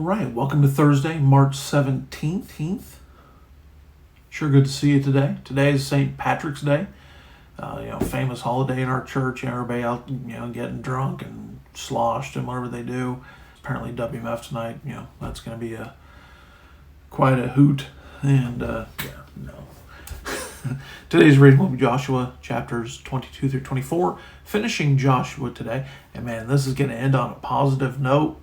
right, welcome to Thursday, March 17th. Sure good to see you today. Today is St. Patrick's Day, famous holiday in our church. Everybody out, getting drunk and sloshed and whatever they do. Apparently WMF tonight, that's going to be quite a hoot. And, Today's reading will be Joshua chapters 22 through 24, finishing Joshua today. And man, this is going to end on a positive note,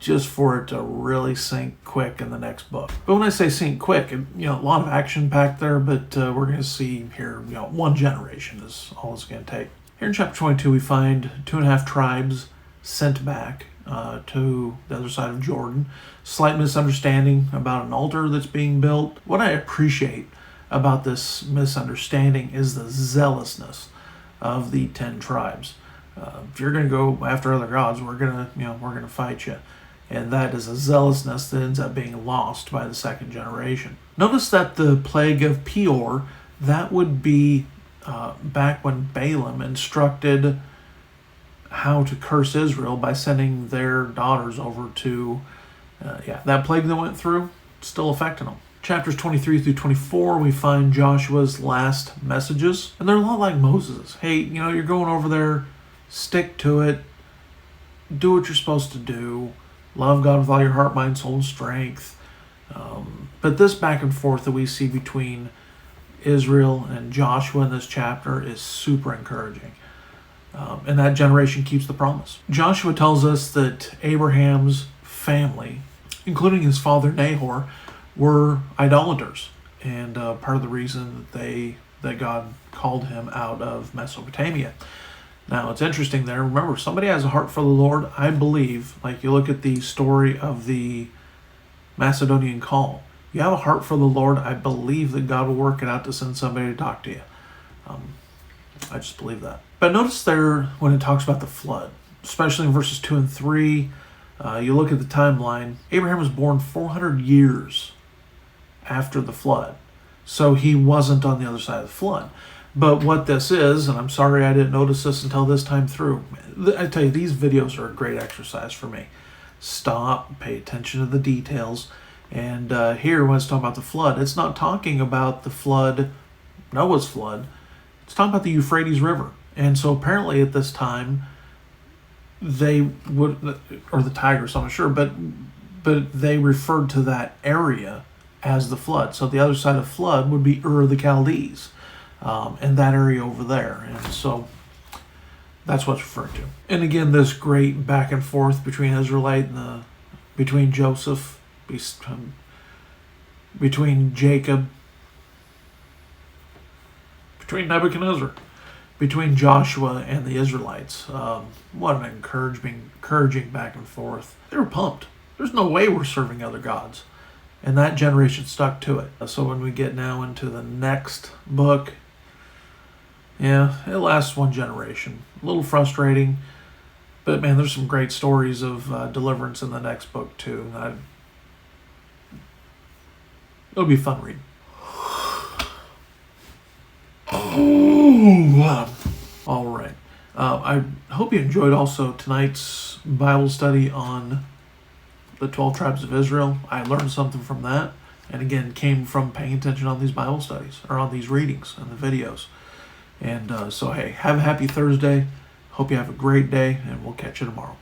just for it to really sink quick in the next book. But when I say sink quick, a lot of action packed there, but we're going to see here, one generation is all it's going to take. Here in chapter 22, we find 2.5 tribes sent back to the other side of Jordan. Slight misunderstanding about an altar that's being built. What I appreciate about this misunderstanding is the zealousness of the 10 tribes. If you're going to go after other gods, we're going to fight you. And that is a zealousness that ends up being lost by the second generation. Notice that the plague of Peor, that would be back when Balaam instructed how to curse Israel by sending their daughters over to, that plague that went through, still affecting them. Chapters 23 through 24, we find Joshua's last messages. And they're a lot like Moses'. Hey, you're going over there, stick to it, do what you're supposed to do, love God with all your heart, mind, soul, and strength. But this back and forth that we see between Israel and Joshua in this chapter is super encouraging. And that generation keeps the promise. Joshua tells us that Abraham's family, including his father Nahor, were idolaters. And part of the reason that God called him out of Mesopotamia. Now, it's interesting there. Remember, somebody has a heart for the Lord. I believe, like you look at the story of the Macedonian call. You have a heart for the Lord. I believe that God will work it out to send somebody to talk to you. I just believe that. But notice there when it talks about the flood, especially in verses 2 and 3, you look at the timeline. Abraham was born 400 years after the flood. So he wasn't on the other side of the flood. But what this is, and I'm sorry I didn't notice this until this time through, I tell you, these videos are a great exercise for me. Stop, pay attention to the details. And here, when it's talking about the flood, it's not talking about the flood, Noah's flood. It's talking about the Euphrates River. And so apparently at this time, they would, or the Tigris, I'm not sure, but they referred to that area as the flood. So the other side of flood would be Ur of the Chaldees. And that area over there. And so that's what's referred to. And again, this great back and forth between Israelite and between Joseph, between Jacob, between Nebuchadnezzar, between Joshua and the Israelites. What an encouraging back and forth. They were pumped. There's no way we're serving other gods. And that generation stuck to it. So when we get now into the next book, it lasts one generation. A little frustrating, but man, there's some great stories of deliverance in the next book too. It'll be fun reading. All right. I hope you enjoyed also tonight's Bible study on the 12 tribes of Israel. I learned something from that, and again, came from paying attention on these Bible studies, or on these readings and the videos. And so, hey, have a happy Thursday. Hope you have a great day, and we'll catch you tomorrow.